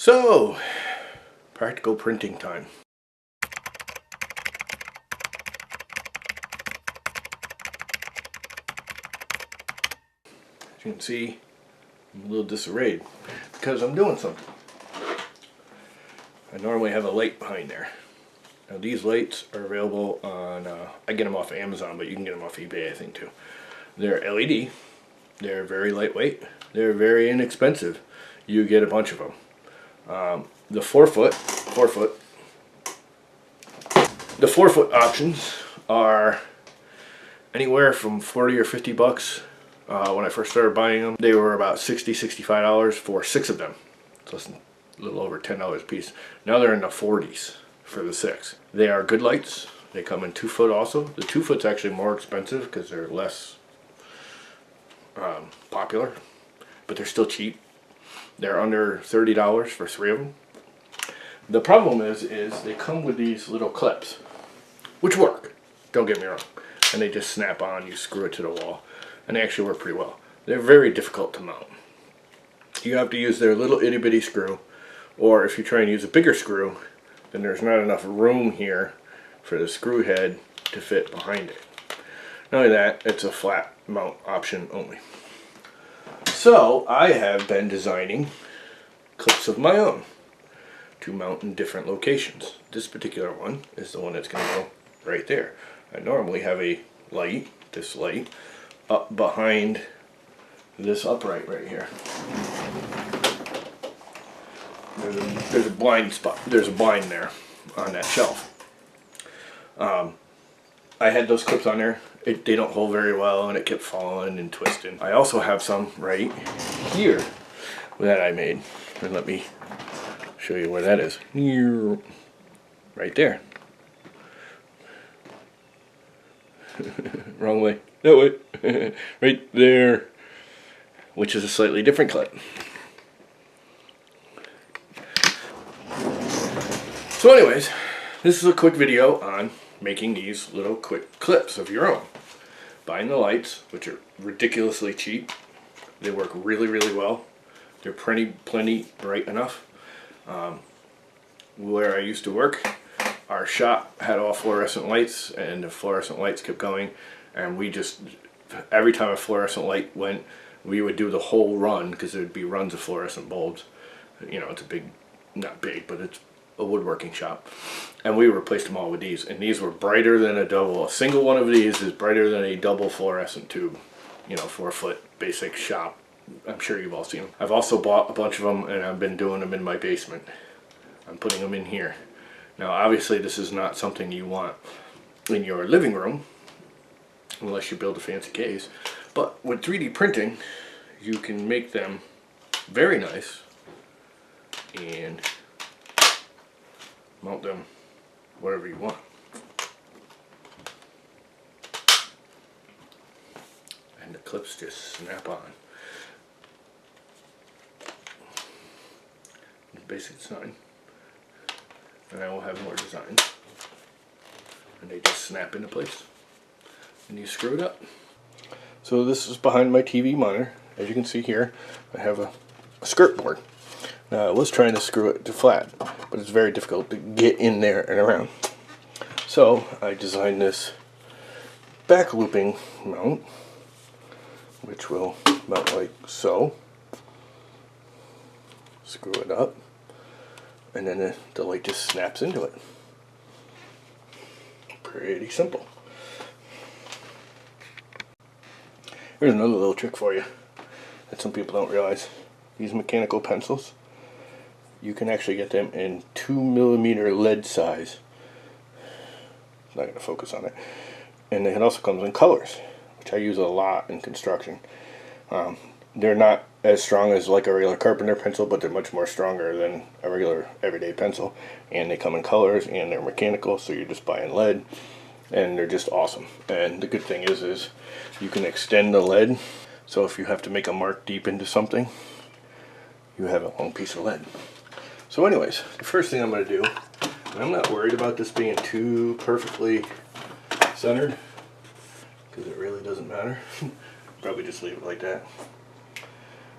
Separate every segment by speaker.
Speaker 1: So, practical printing time. As you can see, I'm a little disarrayed because I'm doing something. I normally have a light behind there. Now these lights are available on, I get them off Amazon, but you can get them off eBay I think too. They're LED, they're very lightweight, they're very inexpensive. You get a bunch of them. The 4 foot options are anywhere from 40 or 50 bucks. When I first started buying them, they were about $60–65 for 6 of them. So it's a little over $10 a piece. Now they're in the 40s for the 6. They are good lights. They come in 2 foot also. The 2 foot's actually more expensive because they're less popular, but they're still cheap. They're under $30 for 3 of them. The problem is they come with these little clips, which work, don't get me wrong, and they just snap on, you screw it to the wall, and they actually work pretty well. They're very difficult to mount. You have to use their little itty bitty screw, or if you try and use a bigger screw, then there's not enough room here for the screw head to fit behind it. Not only that, it's a flat mount option only. So I have been designing clips of my own to mount in different locations. This particular one is the one that's going to go right there. I normally have a light, this light, up behind this upright right here. There's a blind spot. There's a blind there on that shelf. I had those clips on there. They don't hold very well and it kept falling and twisting. I also have some right here that I made. And let me show you where that is. Right there. Wrong way. That way. Right there. Which is a slightly different clip. So anyways, this is a quick video on making these little quick clips of your own. Buying the lights, which are ridiculously cheap. They work really, really well. They're plenty bright enough. Where I used to work, our shop had all fluorescent lights, and the fluorescent lights kept going, and we just, every time a fluorescent light went, we would do the whole run, because there'd be runs of fluorescent bulbs. You know, it's a big, not big, but it's a woodworking shop, and we replaced them all with these, and these were brighter than a double. A single one of these is brighter than a double fluorescent tube. You know, 4 foot basic shop. I'm sure you've all seen them. I've also bought a bunch of them, and I've been doing them in my basement. I'm putting them in here. Now obviously this is not something you want in your living room unless you build a fancy case, but with 3D printing you can make them very nice and mount them wherever you want. And the clips just snap on. Basic design. And I will have more designs. And they just snap into place. And you screw it up. So this is behind my TV monitor. As you can see here, I have a skirt board. Now I was trying to screw it to flat, but it's very difficult to get in there and around. So I designed this back looping mount, which will mount like so. Screw it up, and then the light just snaps into it. Pretty simple. Here's another little trick for you that some people don't realize. These mechanical pencils, you can actually get them in 2mm lead size. I'm not going to focus on it. And it also comes in colors, which I use a lot in construction. They're not as strong as like a regular carpenter pencil, but they're much more stronger than a regular everyday pencil. And they come in colors, and they're mechanical, so you're just buying lead, and they're just awesome. And the good thing is you can extend the lead, so if you have to make a mark deep into something, you have a long piece of lead. So anyways, the first thing I'm going to do, and I'm not worried about this being too perfectly centered, because it really doesn't matter. Probably just leave it like that.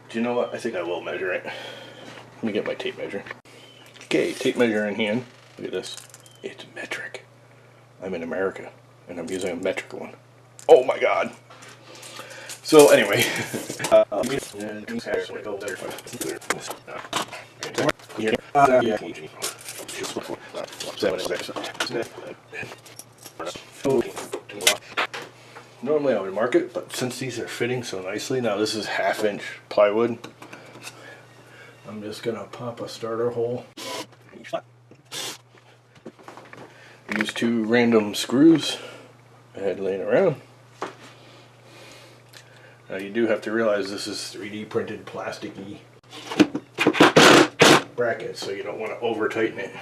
Speaker 1: Do you know what? I think I will measure it. me get my tape measure. Okay, tape measure in hand. Look at this. It's metric. I'm in America, and I'm using a metric one. Oh my god. So anyway, normally I would mark it, but since these are fitting so nicely, now this is 1/2 inch plywood. I'm just gonna pop a starter hole. Use 2 random screws I had laying around. Now you do have to realize this is 3D printed plasticky bracket, so you don't want to over tighten it.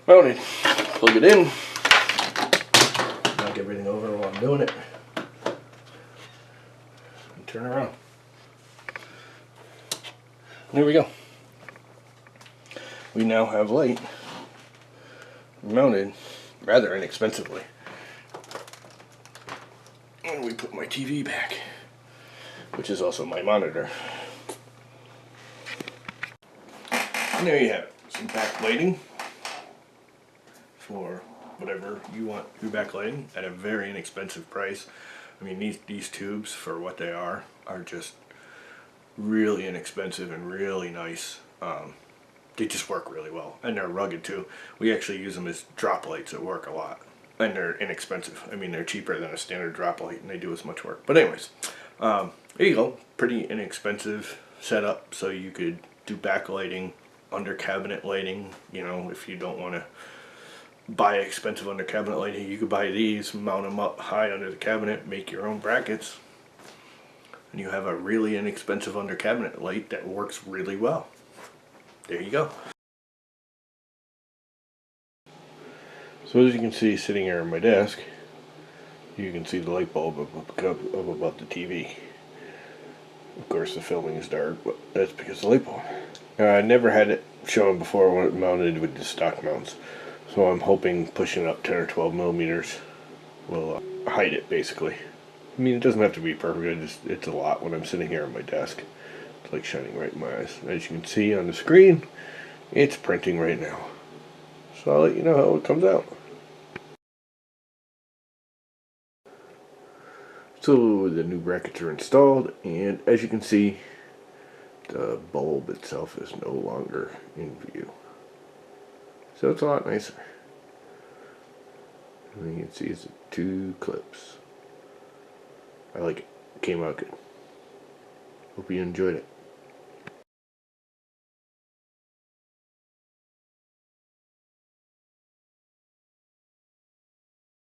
Speaker 1: Mounted. Plug it in. Knock everything over while I'm doing it. And turn around. There we go. We now have light mounted rather inexpensively. And we put my TV back, which is also my monitor. And there you have it. Some backlighting for whatever you want your backlighting at a very inexpensive price. I mean, these tubes, for what they are just really inexpensive and really nice. They just work really well, and they're rugged too. We actually use them as drop lights at work a lot, and they're inexpensive. I mean, they're cheaper than a standard drop light, and they do as much work. But anyways, there you go. Pretty inexpensive setup, so you could do backlighting, under cabinet lighting. You know, if you don't want to buy expensive under cabinet lighting, you could buy these, mount them up high under the cabinet, make your own brackets, and you have a really inexpensive under cabinet light that works really well. There you go. So as you can see, sitting here on my desk, you can see the light bulb up above the TV. Of course the filming is dark, but that's because of the light bulb. I never had it shown before when it mounted with the stock mounts, so I'm hoping pushing up 10 or 12 millimeters will hide it basically. I mean, it doesn't have to be perfect, it's a lot when I'm sitting here on my desk. It's like shining right in my eyes. As you can see on the screen, it's printing right now. So I'll let you know how it comes out. So the new brackets are installed, and as you can see, the bulb itself is no longer in view. So it's a lot nicer. And you can see it's 2 clips. I like it. Came out good. Hope you enjoyed it.